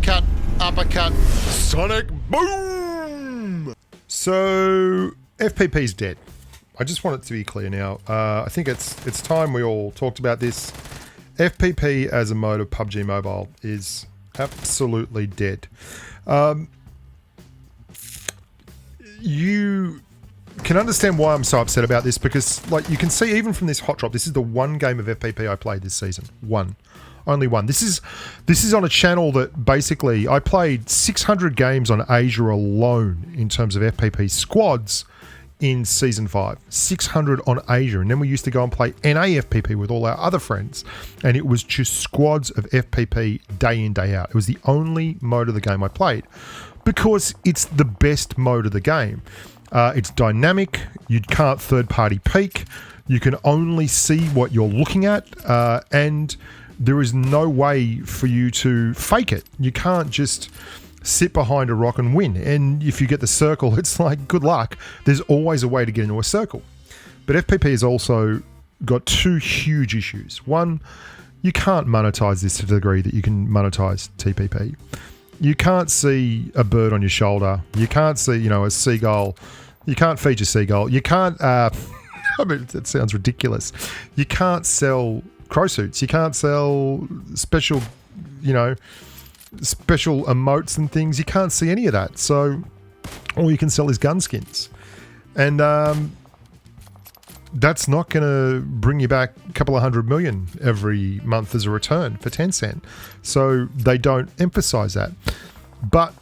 uppercut, uppercut, sonic boom! So, FPP's dead. I just want it to be clear now. I think it's time we all talked about this. FPP as a mode of PUBG Mobile is absolutely dead. You can understand why I'm so upset about this, because like you can see even from this hot drop, this is the one game of FPP I played this season. Only one. This is on a channel that basically I played 600 games on Asia alone in terms of FPP squads in season 5. 600 on Asia, and then we used to go and play NA FPP with all our other friends, and it was just squads of FPP day in, day out. It was the only mode of the game I played because it's the best mode of the game. It's dynamic. You can't third-party peek. You can only see what you're looking at, and there is no way for you to fake it. You can't just sit behind a rock and win. And if you get the circle, it's like, good luck. There's always a way to get into a circle. But FPP has also got two huge issues. One, you can't monetize this to the degree that you can monetize TPP. You can't see a bird on your shoulder. You can't see, a seagull. You can't feed your seagull. You can't, I mean, it sounds ridiculous. You can't sell crow suits. You can't sell special, special emotes and things. You can't see any of that. So all you can sell is gun skins. And that's not going to bring you back a couple of $100 million every month as a return for Tencent. So they don't emphasize that. But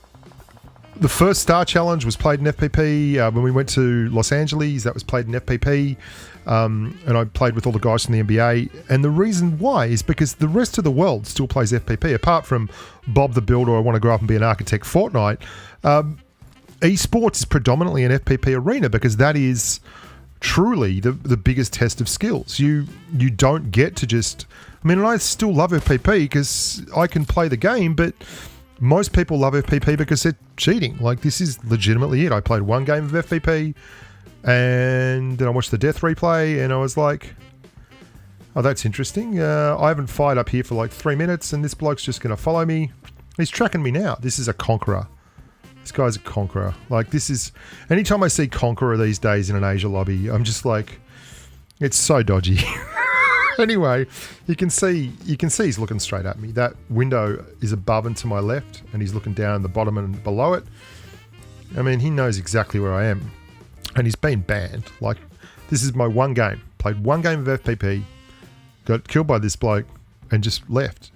the first Star Challenge was played in FPP. When we went to Los Angeles, that was played in FPP. And I played with all the guys from the NBA. And the reason why is because the rest of the world still plays FPP. Apart from Bob the Builder, I want to grow up and be an architect Fortnite. Esports is predominantly an FPP arena because that is truly the biggest test of skills. You don't get to just... I mean, and I still love FPP because I can play the game, but most people love FPP because they're cheating. Like, this is legitimately it. I played one game of FPP, and then I watched the death replay, and I was like, oh, that's interesting. I haven't fired up here for like 3 minutes, and this bloke's just going to follow me. He's tracking me now. This is a conqueror. This guy's a conqueror. Like, this is... Anytime I see conqueror these days in an Asia lobby, I'm just like, it's so dodgy. Anyway, you can see he's looking straight at me. That window is above and to my left, and he's looking down the bottom and below it. I mean, he knows exactly where I am. And he's been banned. Like, this is my one game. Played one game of FPP, got killed by this bloke, and just left.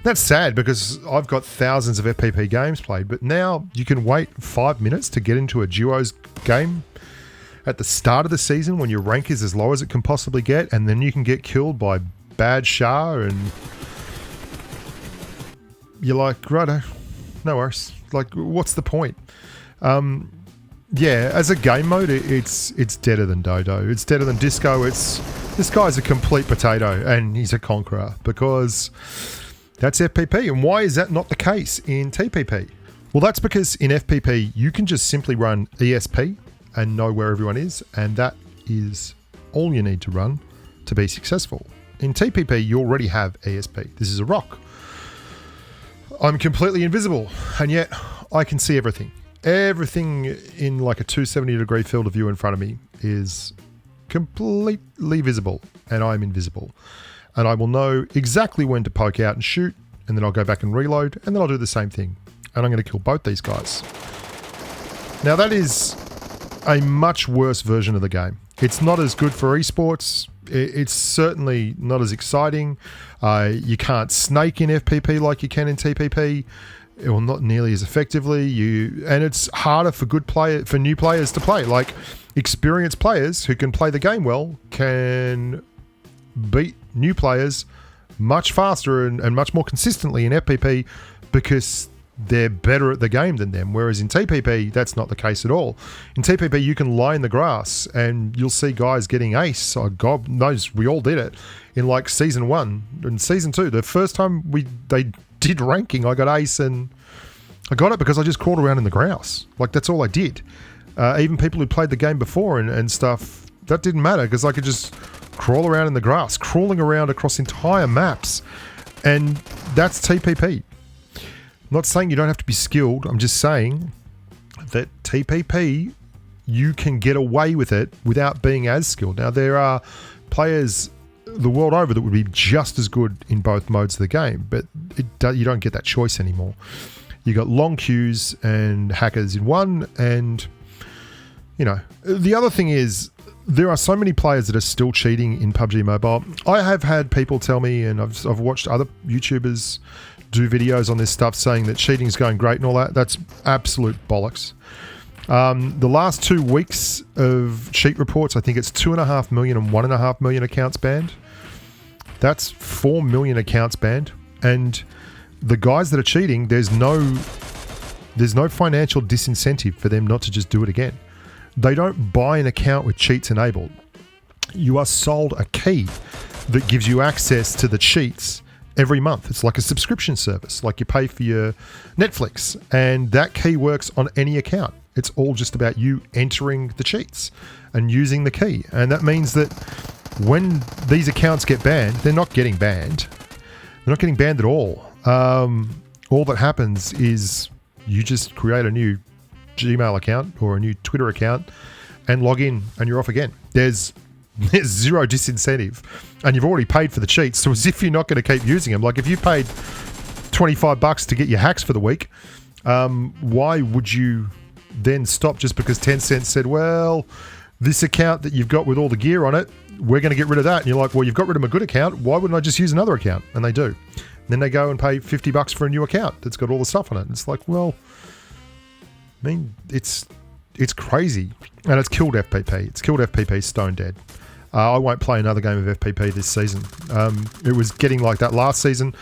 That's sad because I've got thousands of FPP games played, but now you can wait 5 minutes to get into a duos game at the start of the season when your rank is as low as it can possibly get, and then you can get killed by Bad Shah, and you're like, righto, no worries. Like, what's the point? Yeah, as a game mode, it's deader than Dodo. It's deader than Disco. This guy's a complete potato, and he's a conqueror because that's FPP. And why is that not the case in TPP? Well, that's because in FPP, you can just simply run ESP and know where everyone is, and that is all you need to run to be successful. In TPP, you already have ESP. This is a rock. I'm completely invisible, and yet I can see everything. Everything in like a 270-degree field of view in front of me is completely visible, and I'm invisible. And I will know exactly when to poke out and shoot, and then I'll go back and reload, and then I'll do the same thing. And I'm going to kill both these guys. Now that is a much worse version of the game. It's not as good for esports. It's certainly not as exciting. You can't snake in FPP like you can in TPP. Well, not nearly as effectively. And it's harder for new players to play. Like, experienced players who can play the game well can beat new players much faster and much more consistently in FPP because they're better at the game than them. Whereas in TPP, that's not the case at all. In TPP, you can lie in the grass and you'll see guys getting ace. Oh, God knows we all did it in like season 1 and season 2. The first time they did ranking, I got ace, and I got it because I just crawled around in the grass. Like, that's all I did. Even people who played the game before and stuff, that didn't matter because I could just crawl around in the grass, crawling around across entire maps. And that's TPP. not saying you don't have to be skilled. I'm just saying that TPP, you can get away with it without being as skilled. Now, there are players the world over that would be just as good in both modes of the game, but you don't get that choice anymore. You got long queues and hackers in one, and the other thing is there are so many players that are still cheating in PUBG Mobile. I have had people tell me, and I've watched other YouTubers do videos on this stuff saying that cheating is going great and all that. That's absolute bollocks. The last 2 weeks of cheat reports, I think it's 2.5 million and 1.5 million accounts banned. That's 4 million accounts banned. And the guys that are cheating, there's no financial disincentive for them not to just do it again. They don't buy an account with cheats enabled. You are sold a key that gives you access to the cheats every month. It's like a subscription service, like you pay for your Netflix, and that key works on any account. It's all just about you entering the cheats and using the key. And that means that when these accounts get banned, they're not getting banned. They're not getting banned at all. All that happens is you just create a new Gmail account or a new Twitter account and log in, and you're off again. There's zero disincentive, and you've already paid for the cheats, so as if you're not going to keep using them. Like if you paid $25 to get your hacks for the week, why would you then stop just because Tencent said, well, this account that you've got with all the gear on it, we're going to get rid of that? And you're like, well, you've got rid of my good account, why wouldn't I just use another account? And they do. And then they go and pay $50 for a new account that's got all the stuff on it. And it's like, well, I mean, it's crazy, and it's killed FPP. It's killed FPP stone dead. I won't play another game of FPP this season. It was getting like that last season.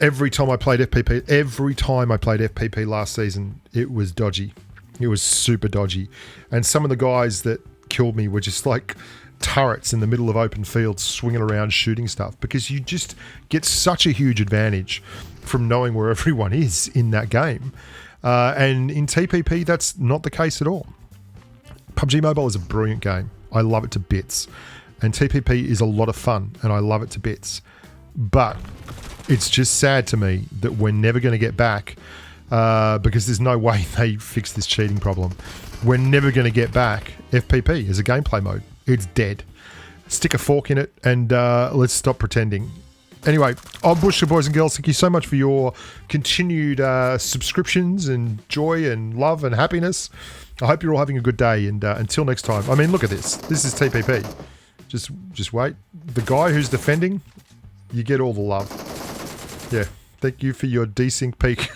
Every time I played FPP last season, it was dodgy. It was super dodgy. And some of the guys that killed me were just like turrets in the middle of open fields swinging around shooting stuff, because you just get such a huge advantage from knowing where everyone is in that game. And in TPP, that's not the case at all. PUBG Mobile is a brilliant game. I love it to bits. And TPP is a lot of fun, and I love it to bits. But it's just sad to me that we're never going to get back, because there's no way they fix this cheating problem. We're never going to get back FPP as a gameplay mode. It's dead. Stick a fork in it, and let's stop pretending. Anyway, I'm Bushka, boys and girls. Thank you so much for your continued subscriptions and joy and love and happiness. I hope you're all having a good day, and until next time. I mean, look at this. This is TPP. Just wait. The guy who's defending, you get all the love. Yeah, thank you for your desync peak.